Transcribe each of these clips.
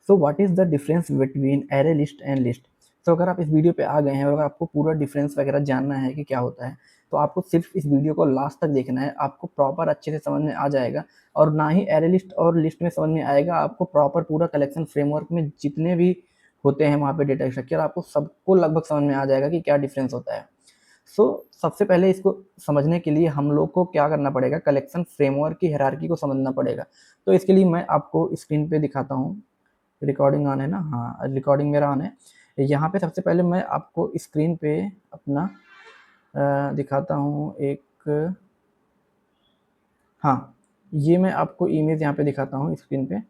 So what is the difference between array list and list. तो अगर आप इस वीडियो पे आ गए हैं और अगर आपको पूरा डिफरेंस वगैरह जानना है कि क्या होता है, तो आपको सिर्फ इस वीडियो को लास्ट तक देखना है, आपको प्रॉपर अच्छे से समझ में आ जाएगा। और ना ही एरे लिस्ट और लिस्ट में समझ में आएगा, आपको प्रॉपर पूरा कलेक्शन फ्रेमवर्क में जितने भी होते हैं वहाँ पे डेटा स्ट्रक्चर, आपको सबको लगभग समझ में आ जाएगा कि क्या डिफरेंस होता है। सबसे पहले इसको समझने के लिए हम लोग को क्या करना पड़ेगा, कलेक्शन फ्रेमवर्क की हायरार्की को समझना पड़ेगा। तो इसके लिए मैं आपको स्क्रीन पे दिखाता हूँ। रिकॉर्डिंग ऑन है ना? हाँ, रिकॉर्डिंग मेरा ऑन है। यहाँ पे सबसे पहले मैं आपको स्क्रीन पे अपना दिखाता हूँ एक, हाँ, ये मैं आपको इमेज यहाँ पे दिखाता हूँ स्क्रीन पे।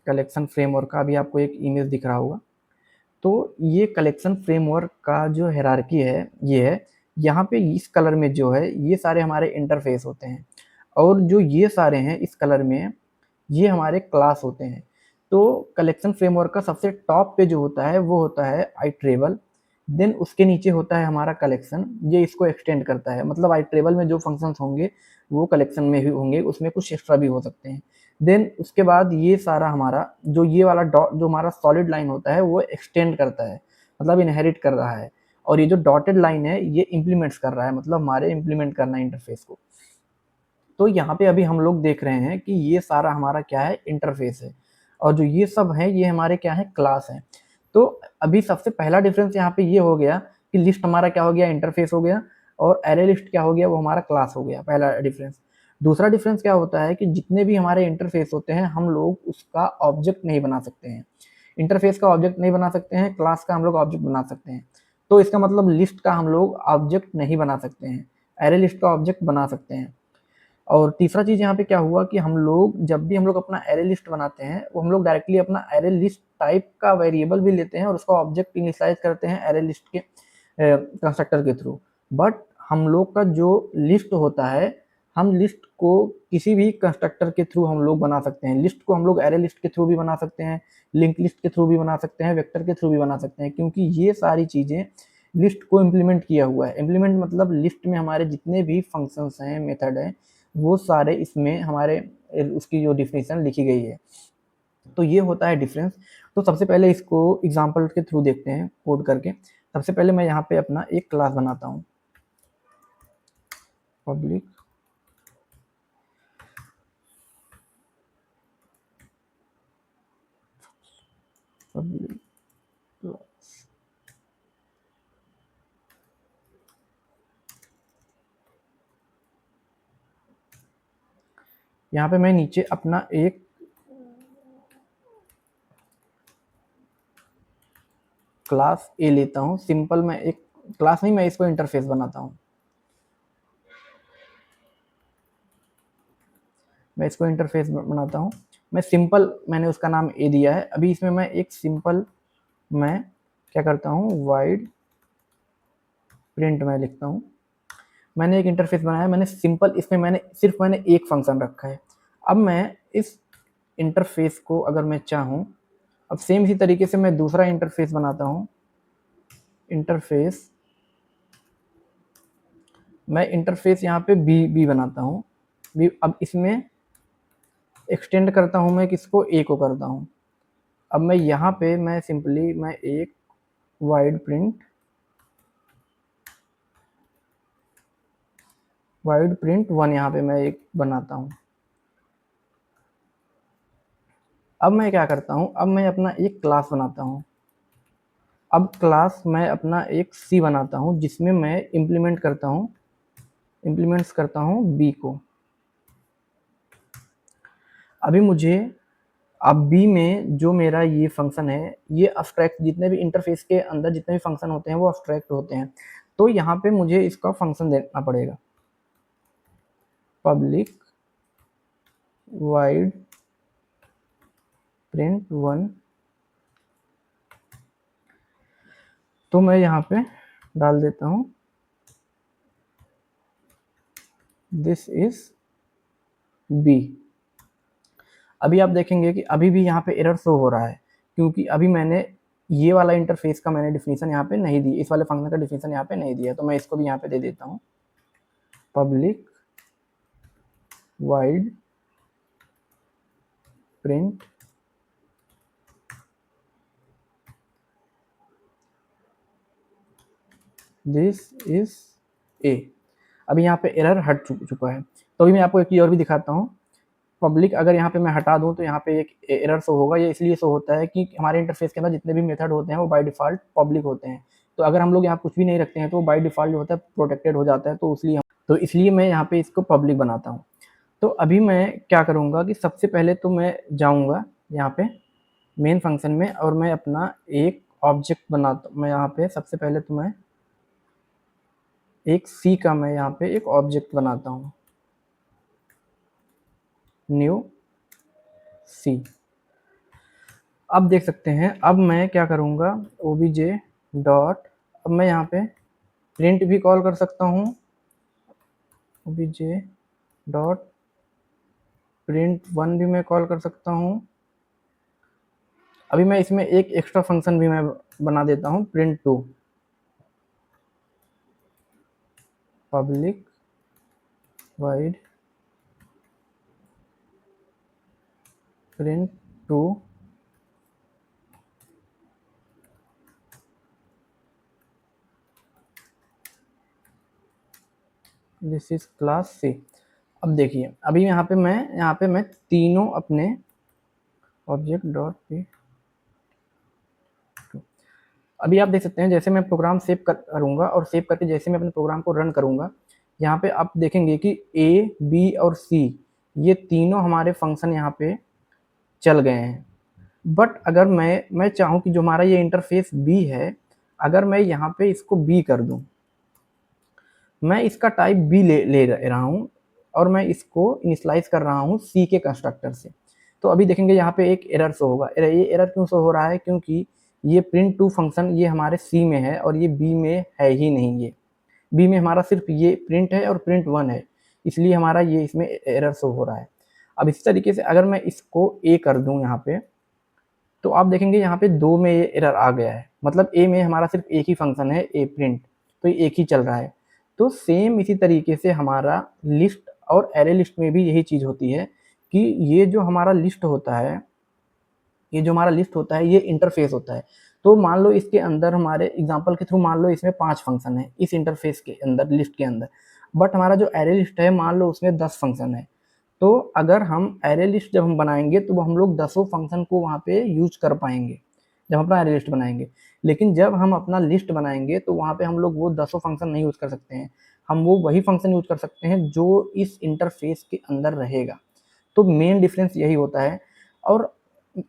कलेक्शन फ्रेमवर्क का भी आपको एक इमेज दिख रहा होगा। तो ये कलेक्शन फ्रेमवर्क का जो हायरार्की है ये है, यहाँ पे इस कलर में जो है ये सारे हमारे इंटरफेस होते हैं, और जो ये सारे हैं इस कलर में ये हमारे क्लास होते हैं। तो कलेक्शन फ्रेमवर्क का सबसे टॉप पे जो होता है वो होता है आईट्रेबल, देन उसके नीचे होता है हमारा कलेक्शन, ये इसको एक्सटेंड करता है, मतलब आईट्रेबल में जो फंक्शंस होंगे वो कलेक्शन में भी होंगे, उसमें कुछ एक्स्ट्रा भी हो सकते हैं। देन उसके बाद ये सारा हमारा जो ये वाला डॉट जो हमारा सॉलिड लाइन होता है वो एक्सटेंड करता है, मतलब इनहेरिट कर रहा है। और ये जो डॉटेड लाइन है ये इम्प्लीमेंट्स कर रहा है, मतलब हमारे इम्प्लीमेंट करना है इंटरफेस को। तो यहाँ पे अभी हम लोग देख रहे हैं कि ये सारा हमारा क्या है, इंटरफेस है, और जो ये सब है ये हमारे क्या है, क्लास है। तो अभी सबसे पहला डिफरेंस यहाँ पे ये हो गया कि लिस्ट हमारा क्या हो गया, इंटरफेस हो गया, और एरे लिस्ट क्या हो गया, वो हमारा क्लास हो गया, पहला डिफरेंस। दूसरा डिफरेंस क्या होता है कि जितने भी हमारे इंटरफेस होते हैं हम लोग उसका ऑब्जेक्ट नहीं बना सकते हैं। इंटरफेस का ऑब्जेक्ट नहीं बना सकते हैं, क्लास का हम लोग ऑब्जेक्ट बना सकते हैं। तो इसका मतलब लिस्ट का हम लोग ऑब्जेक्ट नहीं बना सकते हैं, एरे लिस्ट का ऑब्जेक्ट बना सकते हैं। और तीसरा चीज़ यहाँ पे क्या हुआ कि हम लोग जब भी हम लोग अपना एरे लिस्ट बनाते हैं वो हम लोग डायरेक्टली अपना एरे लिस्ट टाइप का वेरिएबल भी लेते हैं और उसका ऑब्जेक्ट इनिशियलाइज करते हैं एरे लिस्ट के कंस्ट्रक्टर के थ्रू। बट हम लोग का जो लिस्ट होता है, हम लिस्ट को किसी भी कंस्ट्रक्टर के थ्रू हम लोग बना सकते हैं। लिस्ट को हम लोग एरे लिस्ट के थ्रू भी बना सकते हैं, लिंक लिस्ट के थ्रू भी बना सकते हैं, वेक्टर के थ्रू भी बना सकते हैं, क्योंकि ये सारी चीज़ें लिस्ट को इम्प्लीमेंट किया हुआ है। इम्प्लीमेंट मतलब लिस्ट में हमारे जितने भी फंक्शंस हैं, मेथड हैं, वो सारे इसमें हमारे उसकी जो डिफिनेशन लिखी गई है। तो ये होता है डिफरेंस। तो सबसे पहले इसको एग्जांपल के थ्रू देखते हैं कोड करके। सबसे पहले मैं यहाँ पे अपना एक क्लास बनाता हूँ, पब्लिक पब्लिक क्लास। यहाँ पे मैं नीचे अपना एक क्लास ए लेता हूँ, सिंपल। मैं एक क्लास नहीं, मैं इसको इंटरफेस बनाता हूँ। मैं इसको इंटरफेस बनाता हूँ। मैं सिंपल, मैंने उसका नाम ए दिया है। अभी इसमें मैं एक सिंपल, मैं क्या करता हूँ, वाइड प्रिंट मैं लिखता हूँ। मैंने एक इंटरफेस बनाया, मैंने सिंपल, इसमें मैंने एक फंक्शन रखा है। अब मैं इस इंटरफेस को अगर मैं चाहूँ, अब सेम इसी तरीके से मैं दूसरा इंटरफेस बनाता हूँ। इंटरफेस, मैं इंटरफेस यहाँ पे बी बनाता हूँ। बी, अब इसमें एक्सटेंड करता हूँ मैं किसको, ए को करता हूँ। अब मैं यहाँ पे मैं सिंपली मैं एक वाइड प्रिंट वन यहाँ पे मैं एक बनाता हूँ। अब मैं क्या करता हूँ, अब मैं अपना एक क्लास बनाता हूँ। अब क्लास मैं अपना एक सी बनाता हूँ जिसमें मैं इम्प्लीमेंट्स करता हूँ बी को। अभी मुझे, अब बी में जो मेरा ये फंक्शन है, ये अब्स्ट्रैक्ट, जितने भी इंटरफेस के अंदर जितने भी फंक्शन होते हैं वो अब्स्ट्रैक्ट होते हैं। तो यहाँ पे मुझे इसका फंक्शन देना पड़ेगा, पब्लिक वाइड प्रिंट वन। तो मैं यहाँ पे डाल देता हूँ दिस इज बी। अभी आप देखेंगे कि अभी भी यहाँ पे एरर शो हो रहा है, क्योंकि अभी मैंने ये वाला इंटरफेस का मैंने डिफिनीशन यहाँ पे नहीं दी, इस वाले फंक्शन का डिफिनीशन यहाँ पे नहीं दिया। तो मैं इसको भी यहाँ पे दे देता हूँ, public void print this is a. अभी यहाँ पे एरर हट चुका है। तो अभी मैं आपको एक चीज़ और भी दिखाता हूँ। पब्लिक अगर यहाँ पे मैं हटा दूँ तो यहाँ पे एक एरर शो होगा। ये इसलिए शो होता है कि हमारे इंटरफेस के अंदर जितने भी मेथड होते हैं वो बाय डिफ़ॉल्ट पब्लिक होते हैं। तो अगर हम लोग यहाँ कुछ भी नहीं रखते हैं तो बाय डिफ़ॉल्ट जो होता है प्रोटेक्टेड हो जाता है। तो इसलिए मैं यहाँ पे इसको पब्लिक बनाता हूँ। तो अभी मैं क्या करूँगा कि सबसे पहले तो मैं जाऊँगा यहाँ पे मेन फंक्शन में और मैं अपना एक ऑब्जेक्ट बनाता हूँ। मैं यहाँ पे सबसे पहले तो मैं एक सी का मैं यहाँ पे एक ऑब्जेक्ट बनाता हूँ, न्यू सी। अब देख सकते हैं, अब मैं क्या करूँगा, ओबीजे डॉट, अब मैं यहाँ पे प्रिंट भी कॉल कर सकता हूँ, ओबीजे डॉट प्रिंट वन भी मैं कॉल कर सकता हूँ। अभी मैं इसमें एक एक्स्ट्रा फंक्शन भी मैं बना देता हूँ, print two, public void print two this is class C. अब देखिए, अभी यहाँ पे मैं तीनों अपने ऑब्जेक्ट डॉट पी, अभी आप देख सकते हैं जैसे मैं प्रोग्राम सेव करूँगा और सेव करके जैसे मैं अपने प्रोग्राम को रन करूँगा, यहाँ पे आप देखेंगे कि ए, बी और सी ये तीनों हमारे फंक्शन यहाँ पे चल गए हैं। बट अगर मैं चाहूँ कि जो हमारा ये इंटरफेस बी है, अगर मैं यहाँ पे इसको बी कर दूँ, मैं इसका टाइप बी ले रहा हूँ और मैं इसको इनिशियलाइज कर रहा हूँ सी के कंस्ट्रक्टर से। तो अभी देखेंगे यहाँ पे एक एरर शो होगा। ये एरर क्यों शो हो रहा है? क्योंकि ये प्रिंट टू फंक्शन ये हमारे सी में है और ये बी में है ही नहीं। ये बी में हमारा सिर्फ ये प्रिंट है और प्रिंट वन है, इसलिए हमारा ये इसमें एरर शो हो रहा है। अब इसी तरीके से अगर मैं इसको ए कर दूँ यहाँ पे, तो आप देखेंगे यहाँ पे दो में ये एरर आ गया है। मतलब ए में हमारा सिर्फ एक ही फंक्शन है, ए प्रिंट, तो ये एक ही चल रहा है। तो सेम इसी तरीके से हमारा लिस्ट और एरे लिस्ट में भी यही चीज़ होती है कि ये जो हमारा लिस्ट होता है, ये जो हमारा लिस्ट होता है ये इंटरफेस होता है। तो मान लो इसके अंदर हमारे एग्जांपल के थ्रू मान लो इसमें 5 फंक्शन है इस इंटरफेस के अंदर, लिस्ट के अंदर। बट हमारा जो एरे लिस्ट है मान लो उसमें 10 फंक्शन है। तो अगर हम एरे लिस्ट जब हम बनाएंगे तो हम लोग 10 फंक्शन को वहाँ पे यूज कर पाएंगे जब अपना एरे लिस्ट बनाएंगे। लेकिन जब हम अपना लिस्ट बनाएंगे तो वहाँ पे हम लोग वो 10 फंक्शन नहीं यूज कर सकते हैं। हम वो वही फंक्शन यूज कर सकते हैं जो इस इंटरफेस के अंदर रहेगा। तो मेन डिफरेंस यही होता है। और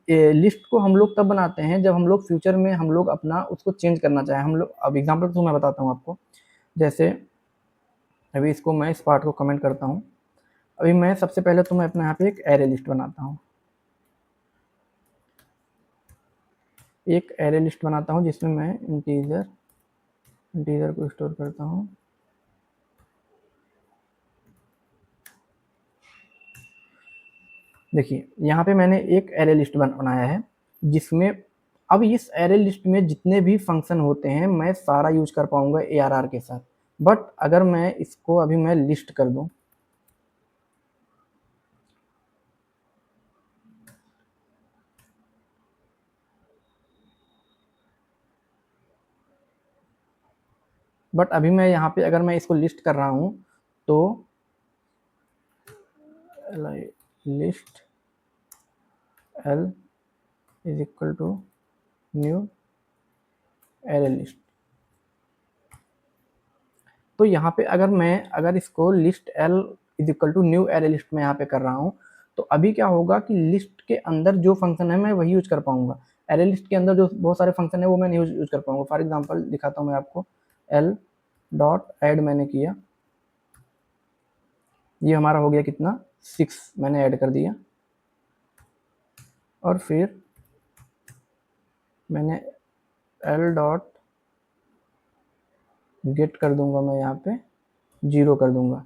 लिस्ट को हम लोग तब बनाते हैं जब हम लोग फ्यूचर में हम लोग अपना उसको चेंज करना चाहें। हम लोग अब एग्जांपल तो मैं बताता हूँ आपको। जैसे अभी इसको मैं इस पार्ट को कमेंट करता हूँ। अभी मैं सबसे पहले तो मैं अपने यहाँ पे एक एरे लिस्ट बनाता हूँ, एक एरे लिस्ट बनाता हूँ जिसमें मैं इंटीजर को स्टोर करता हूँ। देखिए यहाँ पे मैंने एक एरे लिस्ट बनाया है जिसमें अब इस एरे लिस्ट में जितने भी फंक्शन होते हैं मैं सारा यूज कर पाऊंगा ARR के साथ। बट अगर मैं इसको अभी मैं लिस्ट कर दूं, बट अभी मैं यहाँ पे अगर मैं इसको लिस्ट कर रहा हूँ तो list L is equal to new array list. तो यहाँ पे अगर इसको list L is equal to new array list में यहाँ पे कर रहा हूँ तो अभी क्या होगा कि लिस्ट के अंदर जो फंक्शन है मैं वही यूज कर पाऊंगा। एरे लिस्ट के अंदर जो बहुत सारे फंक्शन है वो मैं नहीं यूज कर पाऊंगा। फॉर एग्जांपल दिखाता हूँ मैं आपको। L डॉट ऐड मैंने किया, ये हमारा हो गया कितना 6 मैंने ऐड कर दिया। और फिर मैंने L डॉट गेट कर दूंगा, मैं यहाँ पे 0 कर दूंगा।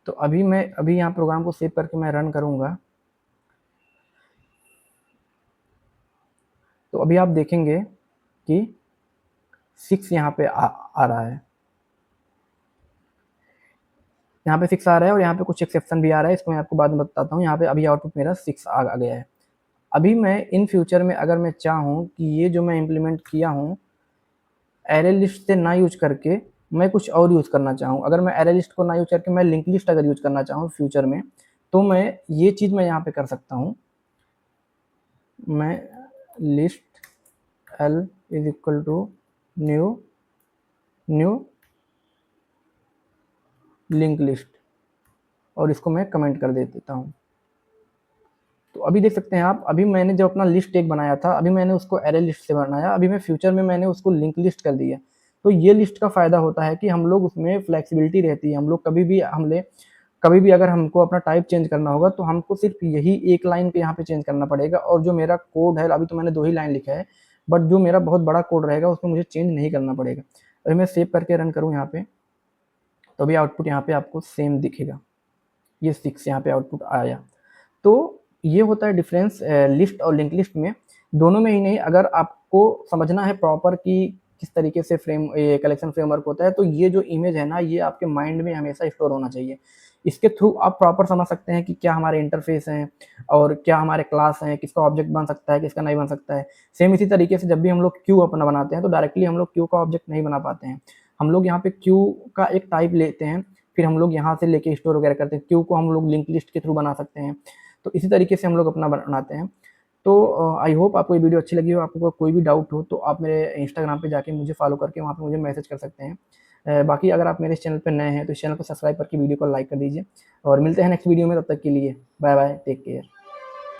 तो अभी यहाँ प्रोग्राम को सेव करके मैं रन करूंगा तो अभी आप देखेंगे कि 6 यहाँ पे आ रहा है, यहाँ पे 6 आ रहा है और यहाँ पे कुछ एक्सेप्शन भी आ रहा है, इसको मैं आपको बाद में बताता हूँ। यहाँ पे अभी आउटपुट मेरा 6 आ गया है। अभी मैं इन फ्यूचर में अगर मैं चाहूँ कि ये जो मैं इम्प्लीमेंट किया हूँ एरे लिस्ट से ना यूज करके मैं कुछ और यूज़ करना चाहूँ, अगर मैं अरे लिस्ट को ना यूज़ करके मैं लिंक लिस्ट अगर यूज़ करना चाहूँ फ्यूचर में, तो मैं ये चीज़ मैं यहाँ पे कर सकता हूँ। मैं list l is equal to new new link list और इसको मैं कमेंट कर देता हूँ। तो अभी देख सकते हैं आप, अभी मैंने जब अपना लिस्ट एक बनाया था, अभी मैंने उसको अरे लिस्ट से बनाया, अभी मैं फ्यूचर में मैंने उसको लिंक लिस्ट कर दिया। तो ये लिस्ट का फ़ायदा होता है कि हम लोग उसमें फ्लेक्सिबिलिटी रहती है, हम लोग कभी भी अगर हमको अपना टाइप चेंज करना होगा तो हमको सिर्फ यही एक लाइन पे यहाँ पे चेंज करना पड़ेगा, और जो मेरा कोड है, अभी तो मैंने 2 ही लाइन लिखा है, बट जो मेरा बहुत बड़ा कोड रहेगा उसमें मुझे चेंज नहीं करना पड़ेगा। अभी मैं सेव करके रन करूँ यहाँ पे, तो अभी आउटपुट यहाँ पे आपको सेम दिखेगा, ये 6 यहाँ पे आउटपुट आया। तो ये होता है डिफरेंस लिस्ट और लिंक लिस्ट में। दोनों में ही नहीं, अगर आपको समझना है प्रॉपर कि किस तरीके से कलेक्शन फ्रेमवर्क होता है, तो ये जो इमेज है ना, ये आपके माइंड में हमेशा स्टोर होना चाहिए। इसके थ्रू आप प्रॉपर समझ सकते हैं कि क्या हमारे इंटरफेस हैं और क्या हमारे क्लास हैं, किसका ऑब्जेक्ट बन सकता है, किसका नहीं बन सकता है। सेम इसी तरीके से जब भी हम लोग क्यू अपना बनाते हैं तो डायरेक्टली हम लोग क्यू का ऑब्जेक्ट नहीं बना पाते हैं। हम लोग यहाँ पे क्यू का एक टाइप लेते हैं, फिर हम लोग यहाँ से लेके स्टोर वगैरह करते हैं। क्यू को हम लोग लिंक लिस्ट के थ्रू बना सकते हैं। तो इसी तरीके से हम लोग अपना बनाते हैं। तो आई होप आपको ये वीडियो अच्छी लगी हो। आपको कोई भी डाउट हो तो आप मेरे इंस्टाग्राम पे जाके मुझे फॉलो करके वहाँ पे मुझे मैसेज कर सकते हैं। बाकी अगर आप मेरे इस चैनल पे नए हैं तो इस चैनल को सब्सक्राइब करके वीडियो को लाइक कर दीजिए, और मिलते हैं नेक्स्ट वीडियो में। तब तक के लिए बाय बाय, टेक केयर।